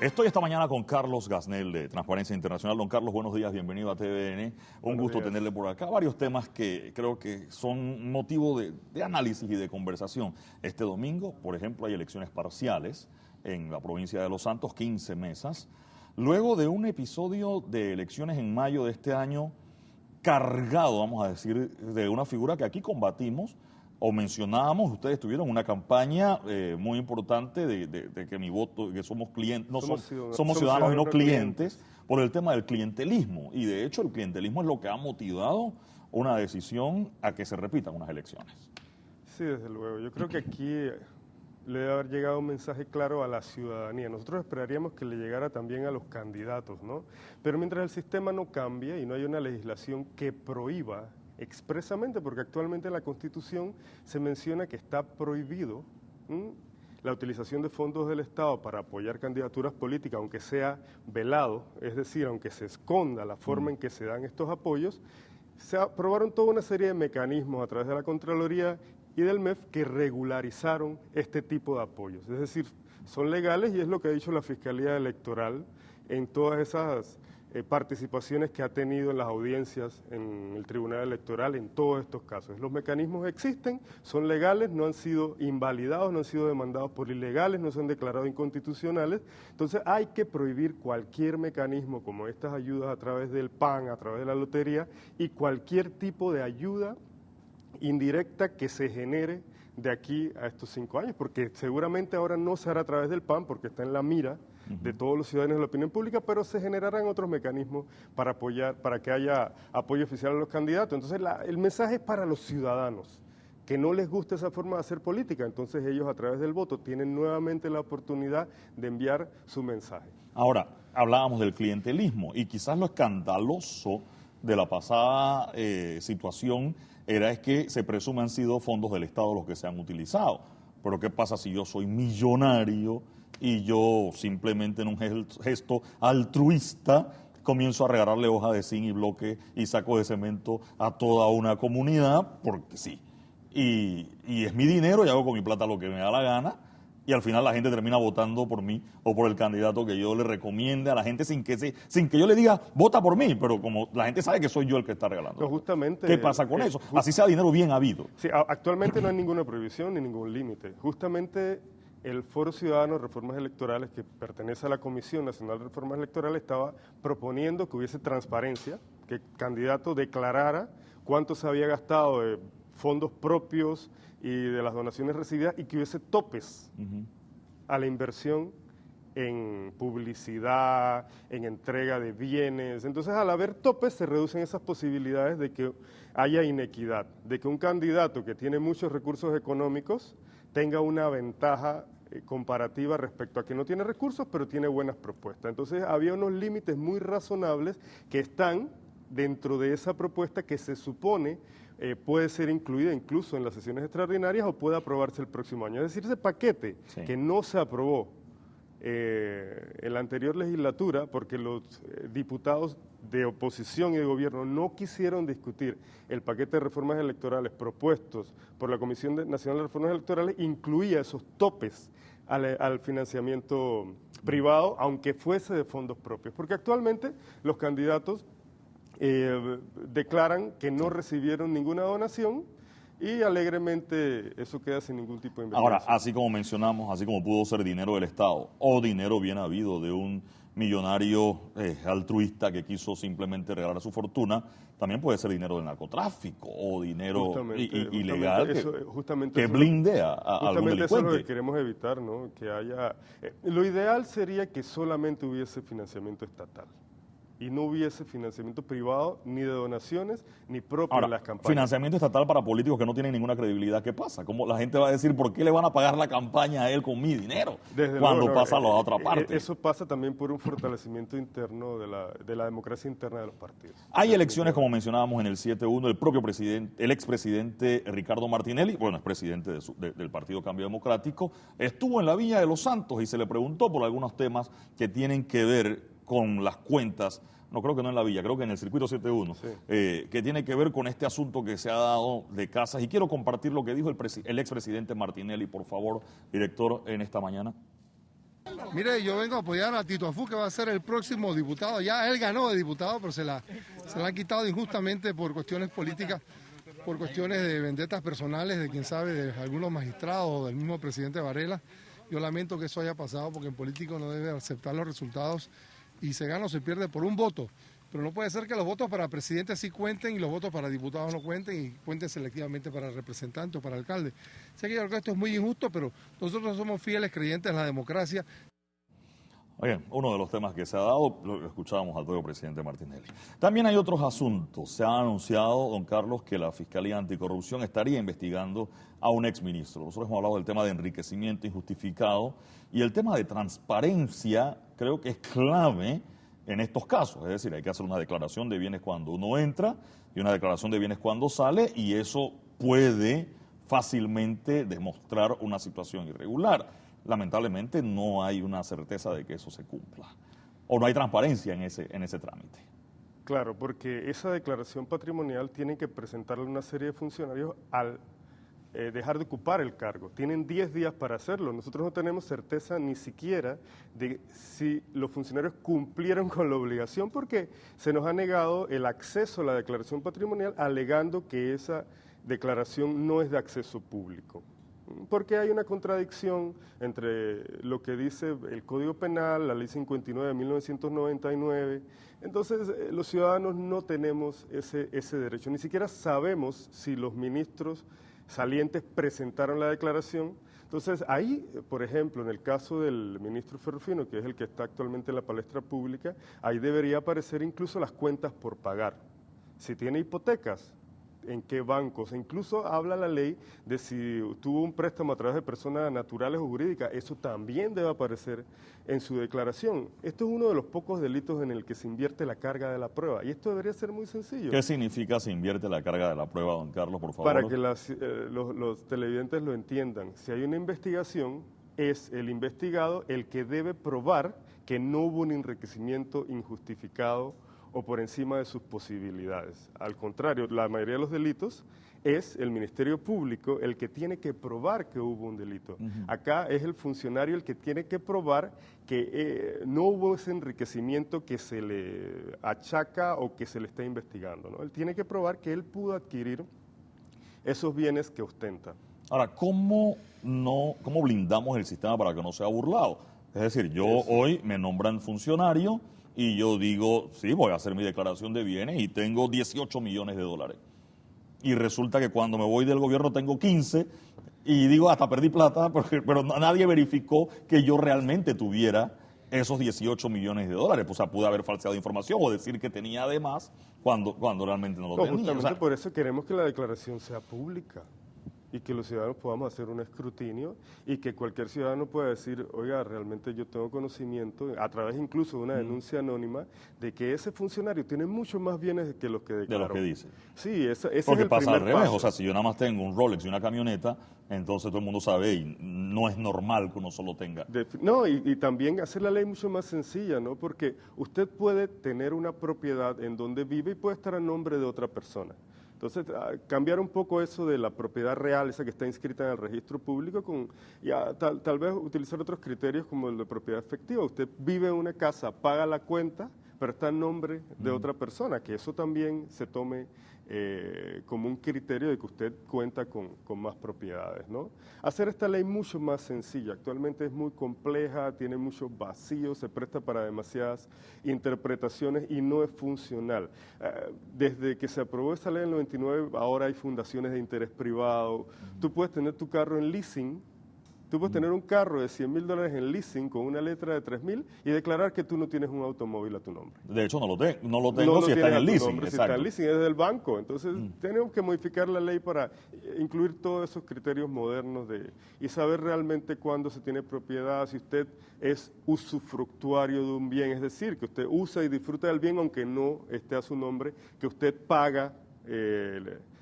Estoy esta mañana con Carlos Gasnel de Transparencia Internacional. Don Carlos, buenos días, bienvenido a TVN. Un gusto tenerle por acá. Varios temas que creo que son motivo de análisis y de conversación. Este domingo, por ejemplo, hay elecciones parciales en la provincia de Los Santos, 15 mesas. Luego de un episodio de elecciones en mayo de este año, cargado, vamos a decir, de una figura que aquí combatimos o mencionábamos. Ustedes tuvieron una campaña muy importante de que mi voto, que somos clientes, somos ciudadanos y no clientes, por el tema del clientelismo. Y de hecho el clientelismo es lo que ha motivado una decisión a que se repitan unas elecciones. Sí, desde luego. Yo creo que aquí le debe haber llegado un mensaje claro a la ciudadanía. Nosotros esperaríamos que le llegara también a los candidatos, ¿no? Pero mientras el sistema no cambie y no hay una legislación que prohíba expresamente, porque actualmente en la Constitución se menciona que está prohibido la utilización de fondos del Estado para apoyar candidaturas políticas, aunque sea velado, es decir, aunque se esconda la forma en que se dan estos apoyos. Se aprobaron toda una serie de mecanismos a través de la Contraloría y del MEF que regularizaron este tipo de apoyos. Es decir, son legales y es lo que ha dicho la Fiscalía Electoral en todas esas participaciones que ha tenido en las audiencias en el Tribunal Electoral en todos estos casos. Los mecanismos existen, son legales, no han sido invalidados, no han sido demandados por ilegales, no se han declarado inconstitucionales. Entonces hay que prohibir cualquier mecanismo como estas ayudas a través del PAN, a través de la lotería y cualquier tipo de ayuda indirecta que se genere de aquí a estos 5 años, porque seguramente ahora no se hará a través del PAN porque está en la mira de todos los ciudadanos de la opinión pública, pero se generarán otros mecanismos para apoyar, para que haya apoyo oficial a los candidatos. Entonces el mensaje es para los ciudadanos, que no les gusta esa forma de hacer política, entonces ellos a través del voto tienen nuevamente la oportunidad de enviar su mensaje. Ahora, hablábamos del clientelismo y quizás lo escandaloso de la pasada situación es que se presume han sido fondos del Estado los que se han utilizado. Pero ¿qué pasa si yo soy millonario y yo simplemente en un gesto altruista comienzo a regalarle hoja de zinc y bloque y saco de cemento a toda una comunidad? Porque sí. Y es mi dinero y hago con mi plata lo que me da la gana. Y al final la gente termina votando por mí o por el candidato que yo le recomiende a la gente sin que yo le diga, vota por mí, pero como la gente sabe que soy yo el que está regalando. No, justamente, ¿qué pasa con eso? Así sea dinero bien habido. Sí, actualmente no hay ninguna prohibición ni ningún límite. Justamente el Foro Ciudadano de Reformas Electorales, que pertenece a la Comisión Nacional de Reformas Electorales, estaba proponiendo que hubiese transparencia, que el candidato declarara cuánto se había gastado de fondos propios y de las donaciones recibidas y que hubiese topes a la inversión en publicidad, en entrega de bienes. Entonces, al haber topes, se reducen esas posibilidades de que haya inequidad, de que un candidato que tiene muchos recursos económicos tenga una ventaja comparativa respecto a que no tiene recursos, pero tiene buenas propuestas. Entonces, había unos límites muy razonables que están dentro de esa propuesta que se supone puede ser incluida incluso en las sesiones extraordinarias o puede aprobarse el próximo año. Es decir, ese paquete que no se aprobó en la anterior legislatura porque los diputados de oposición y de gobierno no quisieron discutir el paquete de reformas electorales propuestos por la Comisión Nacional de Reformas Electorales, incluía esos topes al financiamiento privado, aunque fuese de fondos propios, porque actualmente los candidatos declaran que no recibieron ninguna donación y alegremente eso queda sin ningún tipo de investigación. Ahora, así como mencionamos, así como pudo ser dinero del Estado o dinero bien habido de un millonario altruista que quiso simplemente regalar su fortuna, también puede ser dinero del narcotráfico o dinero ilegal que blindea a algún delincuente. Eso es lo que queremos evitar, ¿no? Que haya, lo ideal sería que solamente hubiese financiamiento estatal y no hubiese financiamiento privado, ni de donaciones, ni propio de las campañas. Financiamiento estatal para políticos que no tienen ninguna credibilidad, ¿qué pasa? ¿Cómo la gente va a decir, por qué le van a pagar la campaña a él con mi dinero? Cuando pasa a la otra parte. Eso pasa también por un fortalecimiento interno de la democracia interna de los partidos. Hay elecciones, como mencionábamos en el 7-1, el propio presidente, el expresidente Ricardo Martinelli, bueno, es presidente del Partido Cambio Democrático, estuvo en la Villa de Los Santos y se le preguntó por algunos temas que tienen que ver con las cuentas, no creo que no en la Villa, creo que en el circuito 7-1, que tiene que ver con este asunto que se ha dado de casas. Y quiero compartir lo que dijo el expresidente Martinelli, por favor, director, en esta mañana. Mire, yo vengo a apoyar a Tito Afú, que va a ser el próximo diputado. Ya él ganó de diputado, pero se la han quitado injustamente por cuestiones políticas, por cuestiones de vendetas personales, de quién sabe, de algunos magistrados o del mismo presidente Varela. Yo lamento que eso haya pasado porque en político no debe aceptar los resultados y se gana o se pierde por un voto. Pero no puede ser que los votos para presidente sí cuenten y los votos para diputados no cuenten y cuenten selectivamente para representante o para alcalde. Sé que yo creo que esto es muy injusto, pero nosotros somos fieles creyentes en la democracia. Bien, uno de los temas que se ha dado, lo escuchábamos al nuevo presidente Martinelli. También hay otros asuntos. Se ha anunciado, don Carlos, que la Fiscalía Anticorrupción estaría investigando a un exministro. Nosotros hemos hablado del tema de enriquecimiento injustificado y el tema de transparencia creo que es clave en estos casos. Es decir, hay que hacer una declaración de bienes cuando uno entra y una declaración de bienes cuando sale, y eso puede fácilmente demostrar una situación irregular. Lamentablemente no hay una certeza de que eso se cumpla, o no hay transparencia en ese trámite. Claro, porque esa declaración patrimonial tienen que presentarle una serie de funcionarios al dejar de ocupar el cargo. Tienen 10 días para hacerlo. Nosotros no tenemos certeza ni siquiera de si los funcionarios cumplieron con la obligación, porque se nos ha negado el acceso a la declaración patrimonial alegando que esa declaración no es de acceso público. Porque hay una contradicción entre lo que dice el Código Penal, la Ley 59 de 1999. Entonces, los ciudadanos no tenemos ese derecho. Ni siquiera sabemos si los ministros salientes presentaron la declaración. Entonces, ahí, por ejemplo, en el caso del ministro Ferrufino, que es el que está actualmente en la palestra pública, ahí debería aparecer incluso las cuentas por pagar. Si tiene hipotecas, en qué bancos, e incluso habla la ley de si tuvo un préstamo a través de personas naturales o jurídicas, eso también debe aparecer en su declaración. Esto es uno de los pocos delitos en el que se invierte la carga de la prueba, y esto debería ser muy sencillo. ¿Qué significa se invierte la carga de la prueba, don Carlos, por favor? Para que los televidentes lo entiendan, si hay una investigación, es el investigado el que debe probar que no hubo un enriquecimiento injustificado o por encima de sus posibilidades. Al contrario, la mayoría de los delitos es el Ministerio Público el que tiene que probar que hubo un delito. Acá es el funcionario el que tiene que probar que no hubo ese enriquecimiento que se le achaca o que se le está investigando, ¿no? Él tiene que probar que él pudo adquirir esos bienes que ostenta. Ahora, ¿cómo blindamos el sistema para que no sea burlado? Es decir, yo hoy me nombran funcionario y yo digo, sí, voy a hacer mi declaración de bienes y tengo 18 millones de dólares. Y resulta que cuando me voy del gobierno tengo 15 y digo, hasta perdí plata, pero nadie verificó que yo realmente tuviera esos 18 millones de dólares. O sea, pude haber falseado información o decir que tenía además cuando realmente no lo tenía. Justamente, o sea, por eso queremos que la declaración sea pública y que los ciudadanos podamos hacer un escrutinio y que cualquier ciudadano pueda decir, oiga, realmente yo tengo conocimiento, a través incluso de una denuncia anónima, de que ese funcionario tiene mucho más bienes que los que declaró. De lo que dice. Sí, ese es porque el pasa al primer revés, paso. o sea, si yo nada más tengo un Rolex y una camioneta, entonces todo el mundo sabe y no es normal que uno solo tenga. No, y también hacer la ley mucho más sencilla, ¿no? Porque usted puede tener una propiedad en donde vive y puede estar a nombre de otra persona. Entonces, cambiar un poco eso de la propiedad real, esa que está inscrita en el registro público, tal vez utilizar otros criterios como el de propiedad efectiva. Usted vive en una casa, paga la cuenta, pero está en nombre de otra persona, que eso también se tome como un criterio de que usted cuenta con más propiedades, ¿no? Hacer esta ley mucho más sencilla. Actualmente es muy compleja, tiene muchos vacíos, se presta para demasiadas interpretaciones y no es funcional. Desde que se aprobó esta ley en el 99, ahora hay fundaciones de interés privado. Tú puedes tener tu carro en leasing. Tú puedes tener un carro de $100,000 en leasing con una letra de 3,000 y declarar que tú no tienes un automóvil a tu nombre. De hecho, no lo tengo si está en el leasing. Si está en leasing, es del banco. Entonces, tenemos que modificar la ley para incluir todos esos criterios modernos y saber realmente cuándo se tiene propiedad, si usted es usufructuario de un bien, es decir, que usted usa y disfruta del bien aunque no esté a su nombre, que usted paga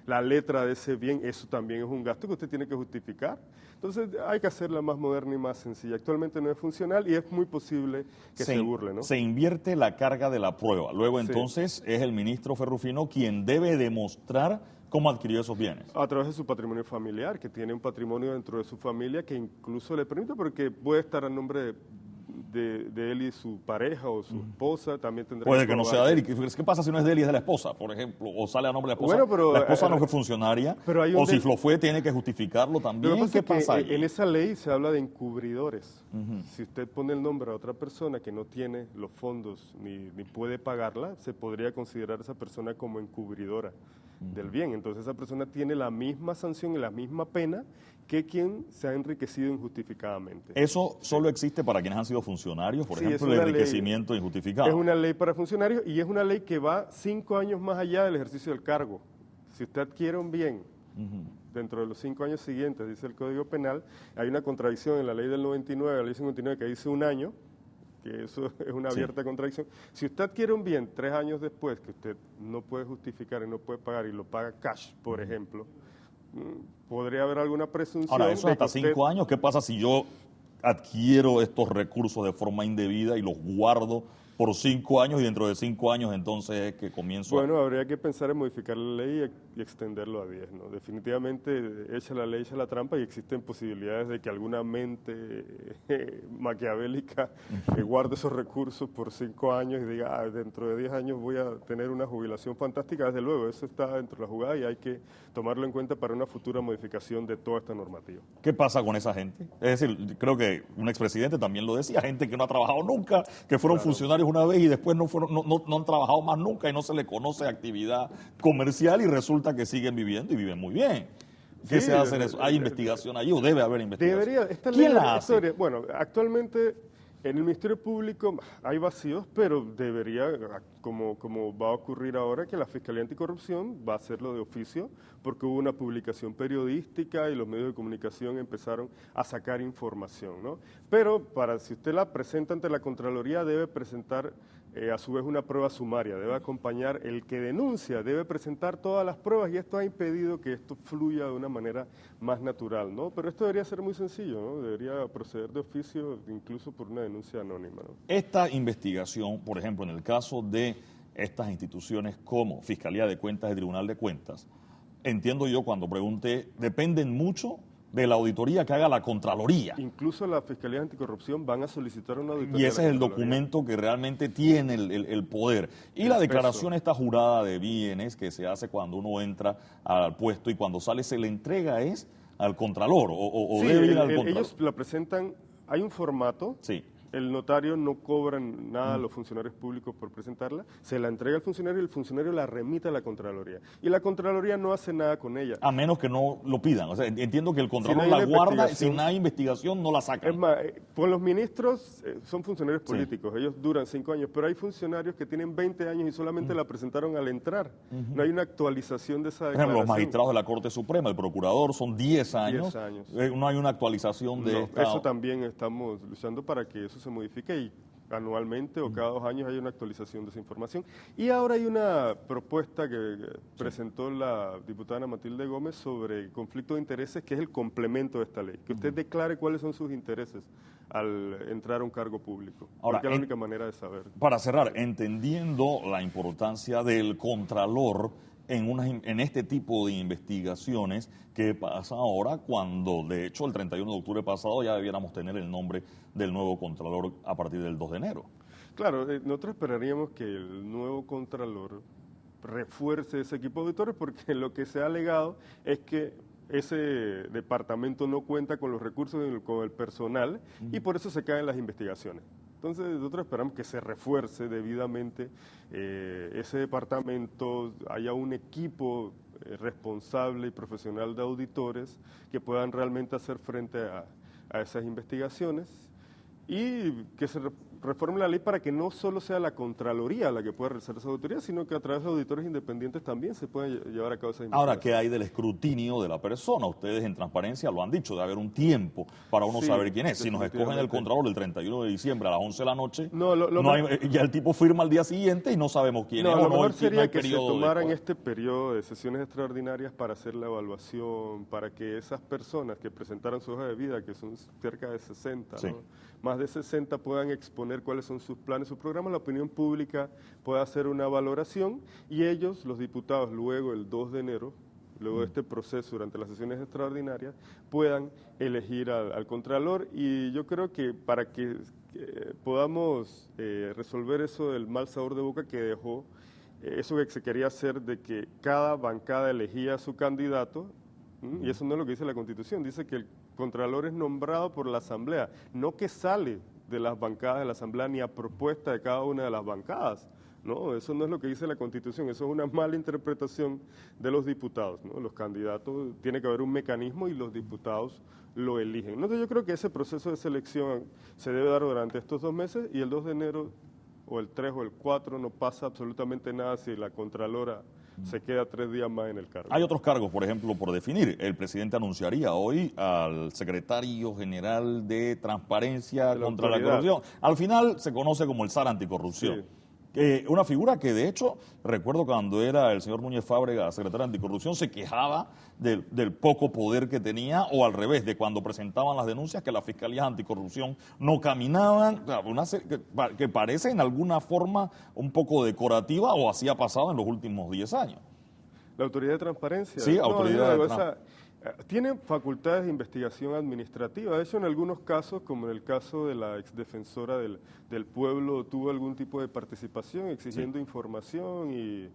la letra de ese bien, eso también es un gasto que usted tiene que justificar. Entonces hay que hacerla más moderna y más sencilla. Actualmente no es funcional y es muy posible que se burle, ¿no? Se invierte la carga de la prueba. Luego entonces es el ministro Ferrufino quien debe demostrar cómo adquirió esos bienes. A través de su patrimonio familiar, que tiene un patrimonio dentro de su familia que incluso le permite, porque puede estar a nombre de él y su pareja o su esposa, también tendrá Puede que no sea de él. comprobar. ¿Qué pasa si no es de él y es de la esposa, por ejemplo? O sale a nombre de la esposa. Bueno, pero, la esposa no fue funcionaria. pero hay un O si del- lo fue, tiene que justificarlo Lo que también. pasa ¿Qué es que pasa ahí? en esa ley se habla de encubridores. Si usted pone el nombre a otra persona que no tiene los fondos ni puede pagarla, se podría considerar a esa persona como encubridora del bien. Entonces esa persona tiene la misma sanción y la misma pena que quien se ha enriquecido injustificadamente. Eso solo existe para quienes han sido funcionarios, por Sí, ejemplo, es el una ley. enriquecimiento injustificado. Es una ley para funcionarios y es una ley que va 5 años más allá del ejercicio del cargo. Si usted adquiere un bien dentro de los 5 años siguientes, dice el Código Penal, hay una contradicción en la ley del 99, la ley 59, que dice 1 año, que eso es una abierta contradicción. Si usted adquiere un bien 3 años después que usted no puede justificar y no puede pagar y lo paga cash, por ejemplo, podría haber alguna presunción. Ahora, eso de hasta que usted- 5 años. ¿Qué pasa si yo adquiero estos recursos de forma indebida y los guardo por 5 años y dentro de 5 años entonces es que comienzo Bueno, habría que pensar en modificar la ley y extenderlo a 10, ¿no? Definitivamente, echa la ley, echa la trampa y existen posibilidades de que alguna mente maquiavélica guarde esos recursos por 5 años y diga, dentro de 10 años voy a tener una jubilación fantástica. Desde luego, eso está dentro de la jugada y hay que tomarlo en cuenta para una futura modificación de toda esta normativa. ¿Qué pasa con esa gente? Es decir, creo que un expresidente también lo decía, gente que no ha trabajado nunca, que fueron funcionarios una vez y después no han trabajado más nunca y no se le conoce actividad comercial y resulta que siguen viviendo y viven muy bien. ¿Qué Sí, se hace en eso? ¿Hay investigación allí o debe haber investigación? Esta ¿Quién ley la hace? Bueno, actualmente en el Ministerio Público hay vacíos, pero debería, como va a ocurrir ahora, que la Fiscalía Anticorrupción va a hacerlo de oficio, porque hubo una publicación periodística y los medios de comunicación empezaron a sacar información, ¿no? Pero si usted la presenta ante la Contraloría, debe presentar a su vez una prueba sumaria, debe acompañar el que denuncia, debe presentar todas las pruebas y esto ha impedido que esto fluya de una manera más natural, ¿no? Pero esto debería ser muy sencillo, ¿no? Debería proceder de oficio, incluso por una denuncia anónima, ¿no? Esta investigación, por ejemplo, en el caso de estas instituciones como Fiscalía de Cuentas y Tribunal de Cuentas, entiendo yo cuando pregunté, dependen mucho de la auditoría que haga la Contraloría. Incluso la Fiscalía Anticorrupción van a solicitar una auditoría. Y a ese la es el Contraloría. documento que realmente tiene el poder. Y la declaración esta jurada de bienes que se hace cuando uno entra al puesto y cuando sale se le entrega es al Contralor o Sí, debe ir al Contralor. ellos la presentan, hay un formato. Sí. El notario no cobra nada a los funcionarios públicos por presentarla, se la entrega al funcionario y el funcionario la remite a la Contraloría. Y la Contraloría no hace nada con ella. A menos que no lo pidan. O sea, entiendo que el Contralor Si no hay la una guarda, investigación. si no hay investigación no la sacan. Es más, con los ministros son funcionarios políticos, ellos duran 5 años, pero hay funcionarios que tienen 20 años y solamente la presentaron al entrar. No hay una actualización de esa Por ejemplo, declaración. los magistrados de la Corte Suprema, el procurador, son 10 años. 10 años. No hay una actualización de No, esta... eso también estamos luchando para que eso se modifique y anualmente o cada 2 años hay una actualización de esa información. Y ahora hay una propuesta que presentó la diputada Ana Matilde Gómez sobre conflicto de intereses, que es el complemento de esta ley, que usted declare cuáles son sus intereses al entrar a un cargo público, Ahora, porque es la única manera de saber. Para cerrar, entendiendo la importancia del Contralor en este tipo de investigaciones, ¿qué pasa ahora cuando, de hecho, el 31 de octubre pasado ya debiéramos tener el nombre del nuevo Contralor a partir del 2 de enero? Claro, nosotros esperaríamos que el nuevo Contralor refuerce ese equipo de auditores porque lo que se ha alegado es que ese departamento no cuenta con los recursos, con el personal y por eso se caen las investigaciones. Entonces nosotros esperamos que se refuerce debidamente ese departamento, haya un equipo responsable y profesional de auditores que puedan realmente hacer frente a esas investigaciones y que se reforme la ley para que no solo sea la Contraloría la que pueda realizar esa auditoría, sino que a través de auditores independientes también se puedan llevar a cabo esas investigaciones. Ahora, ¿qué hay del escrutinio de la persona? Ustedes en transparencia lo han dicho, debe haber un tiempo para uno Sí, saber quién es. Si nos escogen el definitivamente. Contralor el 31 de diciembre a las 11 de la noche, No, ya el tipo firma al día siguiente y no sabemos quién es. No, o lo mejor no sería hay que se periodo de tomaran poder. este periodo de sesiones extraordinarias para hacer la evaluación, para que esas personas que presentaron su hoja de vida, que son cerca de 60, Sí. ¿no? Más de 60 puedan exponer cuáles son sus planes, sus programas, la opinión pública pueda hacer una valoración y ellos, los diputados, luego el 2 de enero, luego de este proceso durante las sesiones extraordinarias, puedan elegir al Contralor y yo creo que para que podamos resolver eso del mal sabor de boca que dejó, eso que se quería hacer de que cada bancada elegía a su candidato, y eso no es lo que dice la Constitución, dice que el Contralor es nombrado por la Asamblea, no que sale de las bancadas de la Asamblea ni a propuesta de cada una de las bancadas. No, eso no es lo que dice la Constitución, eso es una mala interpretación de los diputados, ¿no? Los candidatos, tiene que haber un mecanismo y los diputados lo eligen. Entonces yo creo que ese proceso de selección se debe dar durante estos 2 meses y el 2 de enero o el 3 o el 4 no pasa absolutamente nada si la Contralora se queda 3 días más en el cargo. Hay otros cargos, por ejemplo, por definir. El presidente anunciaría hoy al secretario general de Transparencia contra la Corrupción. Al final se conoce como el SAR Anticorrupción. Sí. Una figura que, de hecho, recuerdo cuando era el señor Núñez Fábrega secretario de Anticorrupción, se quejaba del poco poder que tenía, o al revés, de cuando presentaban las denuncias que las fiscalías anticorrupción no caminaban, que parece en alguna forma un poco decorativa, o así ha pasado en los últimos 10 años. ¿La autoridad de transparencia? Sí, autoridad de transparencia. Tienen facultades de investigación administrativa. De hecho, en algunos casos, como en el caso de la exdefensora del pueblo, tuvo algún tipo de participación exigiendo información y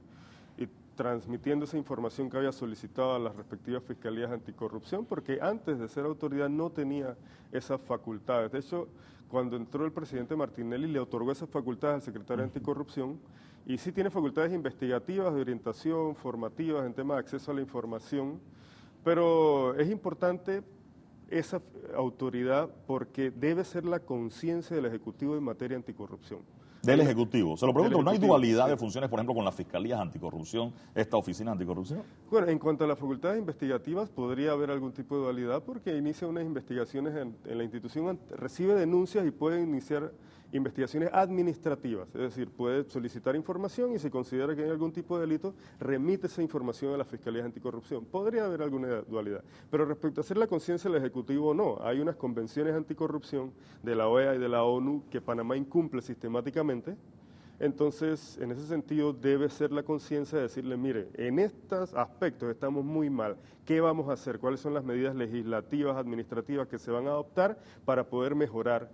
transmitiendo esa información que había solicitado a las respectivas fiscalías anticorrupción, porque antes de ser autoridad no tenía esas facultades. De hecho, cuando entró el presidente Martinelli, le otorgó esas facultades al secretario de Anticorrupción, y sí tiene facultades investigativas, de orientación, formativas, en temas de acceso a la información. Pero es importante esa autoridad porque debe ser la conciencia del Ejecutivo en materia anticorrupción. Del Ejecutivo. Se lo pregunto, ¿no hay dualidad de funciones, por ejemplo, con las fiscalías anticorrupción, esta oficina anticorrupción? Bueno, en cuanto a las facultades investigativas, podría haber algún tipo de dualidad porque inicia unas investigaciones en la institución, recibe denuncias y puede iniciar investigaciones administrativas, es decir, puede solicitar información y si considera que hay algún tipo de delito, remite esa información a las fiscalías anticorrupción. Podría haber alguna dualidad, pero respecto a hacer la conciencia del Ejecutivo, no. Hay unas convenciones anticorrupción de la OEA y de la ONU que Panamá incumple sistemáticamente. Entonces, en ese sentido, debe ser la conciencia de decirle, mire, en estos aspectos estamos muy mal, ¿qué vamos a hacer? ¿Cuáles son las medidas legislativas, administrativas que se van a adoptar para poder mejorar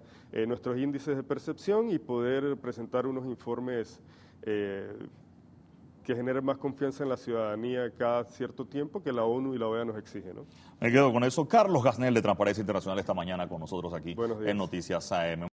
nuestros índices de percepción y poder presentar unos informes que generen más confianza en la ciudadanía cada cierto tiempo que la ONU y la OEA nos exigen, ¿no? Me quedo con eso. Carlos Gasnell, de Transparencia Internacional, esta mañana con nosotros aquí en Noticias AM.